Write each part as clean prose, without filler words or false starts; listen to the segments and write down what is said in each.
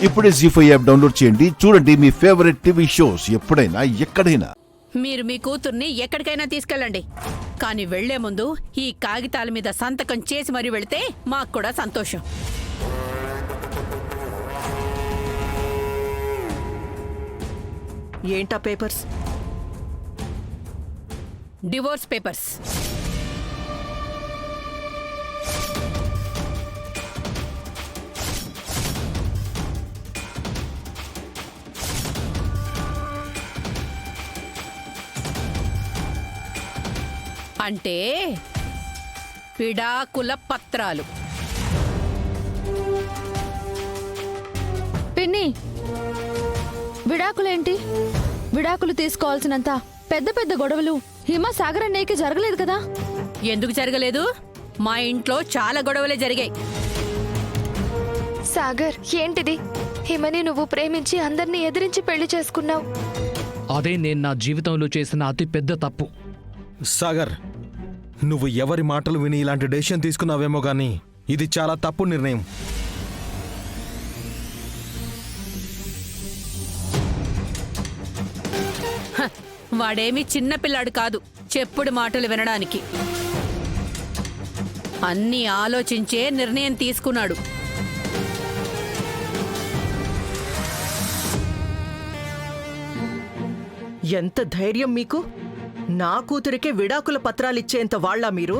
ఇప్పుడే జీ5 app download చేయండి. చూడండి మీ ఫేవరెట్ టీవీ షోస్ ఎప్పుడైనా ఎక్కడైనా. మీరు మీ కూతుర్ని ఎక్కడికైనా తీసుకెళ్ళండి, కానీ వెళ్లే ముందు ఈ కాగితాల మీద సంతకం చేసి మరీ వెళితే మాకు కూడా సంతోషం. ఏంటా పేపర్స్? Divorce papers. అంటే విడాకుల పత్రాలు. పిన్ని, విడాకులేంటి? విడాకులు తీసుకోవాల్సినంత పెద్ద పెద్ద గొడవలు హిమసాగర్ అన్నయ్యకి జరగలేదు కదా? ఎందుకు జరగలేదు? మా ఇంట్లో చాలా గొడవలే జరిగాయి. సాగర్, ఏంటిది? హిమని నువ్వు ప్రేమించి అందరినీ ఎదిరించి పెళ్లి చేసుకున్నావు. అదే నేను నా జీవితంలో చేసిన అతి పెద్ద తప్పు. సాగర్, నువ్వు ఎవరి మాటలు విని ఇలాంటి డెసిషన్ తీసుకున్నావేమో గానీ ఇది చాలా తప్పు నిర్ణయం. వాడేమీ చిన్నపిల్లాడు కాదు చెప్పుడు మాటలు వినడానికి. అన్నీ ఆలోచించే నిర్ణయం తీసుకున్నాడు. ఎంత ధైర్యం మీకు? నా కూతురికే విడాకుల పత్రాలిచ్చేంత వాళ్ళా మీరు?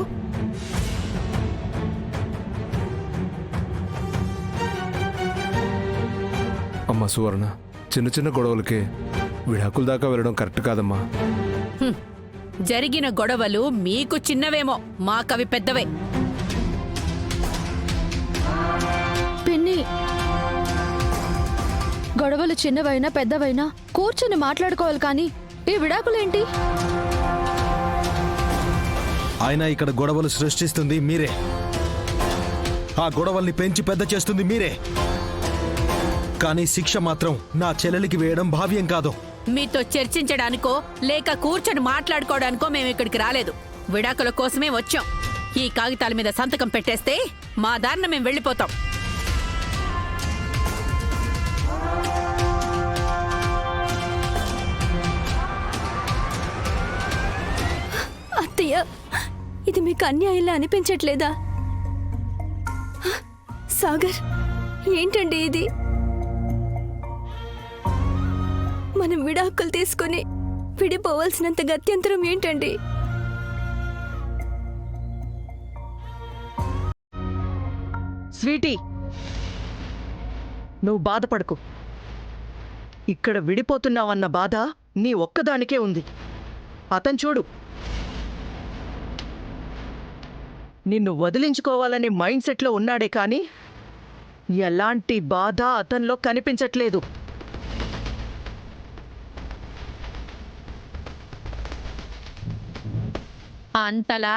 అమ్మా సువర్ణ, చిన్న చిన్న గొడవలకే విడాకుల దాకా వెళ్ళడం కరెక్ట్ కాదమ్మా. జరిగిన గొడవలు మీకు చిన్నవేమో, మాకవి పెద్దవే. పిన్ని, గొడవలు చిన్నవైనా పెద్దవైనా కూర్చొని మాట్లాడుకోవాలి, కానీ ఈ విడాకులేంటి? ఆయన ఇక్కడ గొడవలు సృష్టిస్తుంది మీరే. ఆ గొడవల్ని పెంచి పెద్ద చేస్తుంది మీరే. కానీ శిక్ష మాత్రం నా చెల్లెలికి వేయడం భావ్యం కాదు. మీతో చర్చించడానికో లేక కూర్చొని మాట్లాడుకోవడానికో మేము ఇక్కడికి రాలేదు. విడాకుల కోసమే వచ్చాం. ఈ కాగితాల మీద సంతకం పెట్టేస్తే మా దారిన మేము వెళ్ళిపోతాం. అత్తయ్య, ఇది మీకు అన్యాయంలా అనిపించట్లేదా? సాగర్, ఏంటండి ఇది? మనం విడాకులు తీసుకుని విడిపోవాల్సినంత గత్యంతరం ఏంటండి? స్వీటీ, నువ్వు బాధపడకు. ఇక్కడ విడిపోతున్నావన్న బాధ నీ ఒక్కదానికే ఉంది. అతను చూడు, నిన్ను వదిలించుకోవాలనే మైండ్ సెట్లో ఉన్నాడే కానీ ఎలాంటి బాధ అతనిలో కనిపించట్లేదు. అంతలా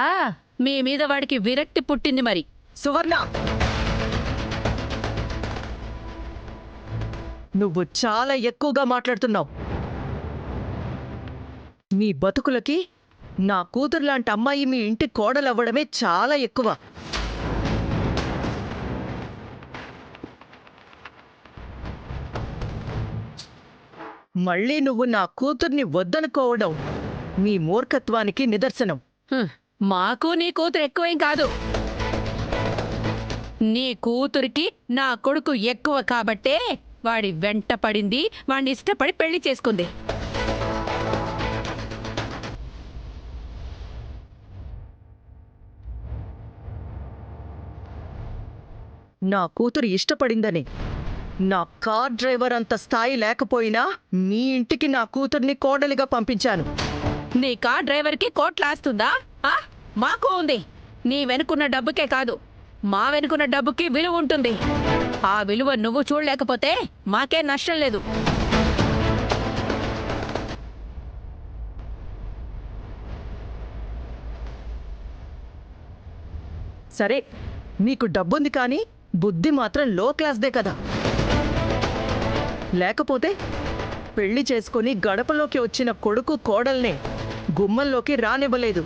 మీ మీద వాడికి విరక్తి పుట్టింది మరి. సువర్ణ, నువ్వు చాలా ఎక్కువగా మాట్లాడుతున్నావు. మీ బతుకులకి నా కూతురు లాంటి అమ్మాయి మీ ఇంటి కోడలవ్వడమే చాలా ఎక్కువ. మళ్ళీ నువ్వు నా కూతుర్ని వద్దనుకోవడం మీ మూర్ఖత్వానికి నిదర్శనం. మాకు నీ కూతురు ఎక్కువేం కాదు. నీ కూతురికి నా కొడుకు ఎక్కువ కాబట్టే వాడి వెంట పడింది, వాడిని ఇష్టపడి పెళ్లి చేసుకుంది. నా కూతురు ఇష్టపడిందని నా కార్ డ్రైవర్ అంత స్థాయి లేకపోయినా మీ ఇంటికి నా కూతుర్ని కోడలిగా పంపించాను. నీ కార్ డ్రైవర్కి కోట్లాస్తుందా? మాకు ఉంది. నీ వెనుకున్న డబ్బుకే కాదు, మా వెనుకున్న డబ్బుకి విలువ ఉంటుంది. ఆ విలువ నువ్వు చూడలేకపోతే మాకే నష్టం లేదు. సరే, మీకు డబ్బుంది కానీ బుద్ధి మాత్రం లో క్లాస్దే కదా. లేకపోతే పెళ్లి చేసుకుని గడపలోకి వచ్చిన కొడుకు కోడల్నే గుమ్మంలోకి రానివ్వలేదు.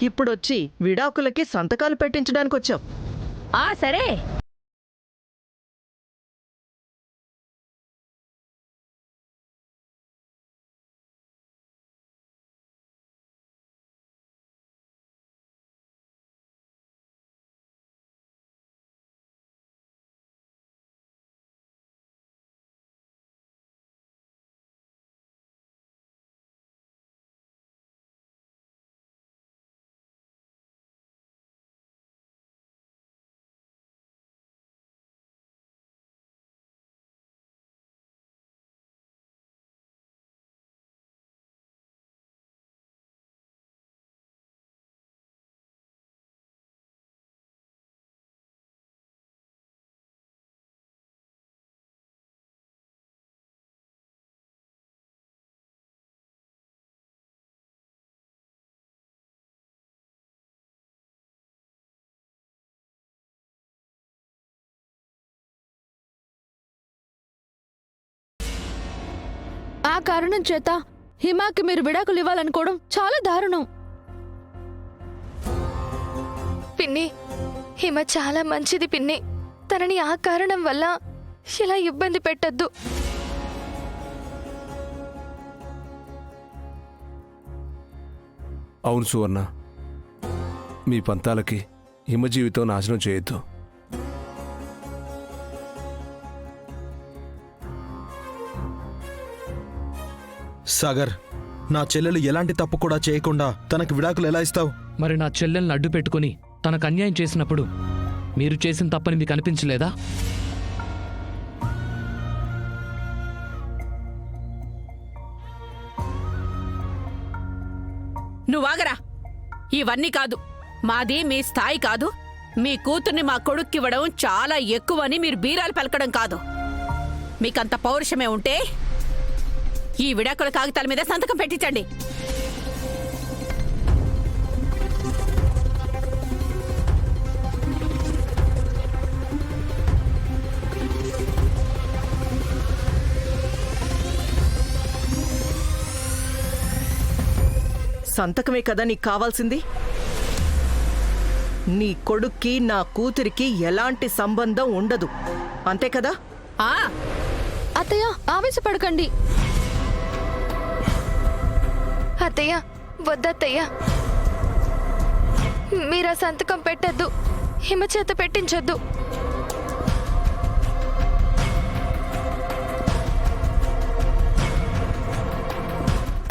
ఇప్పుడొచ్చి విడాకులకి సంతకాలు పెట్టించడానికి వచ్చావు. సరే, ఆ కారణం చేత హిమాకి మీరు విడాకులు ఇవ్వాలనుకోవడం చాలా దారుణం. పిన్ని, హిమ చాలా మంచిది పిన్ని. తనని ఆ కారణం వల్ల ఇలా ఇబ్బంది పెట్టద్దు. అవును సువర్ణ, మీ పంతాలకి హిమ జీవితం నాశనం చేయొద్దు. సాగర్, నా చెల్లెలు ఎలాంటి తప్పు కూడా చేయకుండా తనకు విడాకులు ఎలా ఇస్తావు? మరి నా చెల్లెల్ని అడ్డు పెట్టుకుని తనకు అన్యాయం చేసినప్పుడు మీరు చేసిన తప్పని మీకు అనిపించలేదా? నువ్వాగరా. ఇవన్నీ కాదు, మాది మీ స్థాయి కాదు. మీ కూతుర్ని మా కొడుక్కివ్వడం చాలా ఎక్కువని మీరు బీరాలు పలకడం కాదు. మీకంత పౌరుషమే ఉంటే ఈ విడాకుల కాగితాల మీద సంతకం పెట్టించండి. సంతకమే కదా నీకు కావాల్సింది? నీ కొడుక్కి నా కూతురికి ఎలాంటి సంబంధం ఉండదు, అంతే కదా? ఆ అత్తయ్య, ఆవేశపడకండి. అత్తయ్య, వద్దత్తయ్య. మీరా సంతకం పెట్టద్దు, హిమ చేత పెట్టించొద్దు.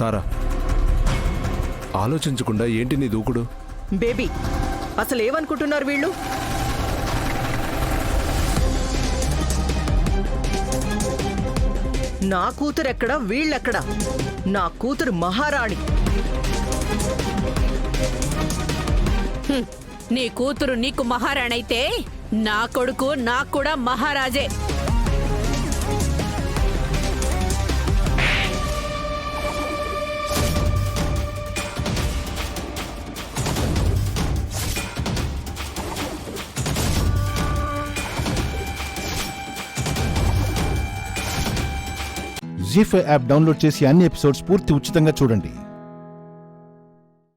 తారా, ఆలోచించకుండా ఏంటి నీ దూకుడు? బేబీ, అసలు ఏమనుకుంటున్నారు వీళ్ళు? నా కూతురు ఎక్కడ, వీళ్ళెక్కడ? నా కూతురు మహారాణి. నీ కూతురు నీకు మహారాణైతే నా కొడుకు నాకు కూడా మహారాజే. జీ5 యాప్ డౌన్లోడ్ చేసి అన్ని ఎపిసోడ్స్ పూర్తి ఉచితంగా చూడండి.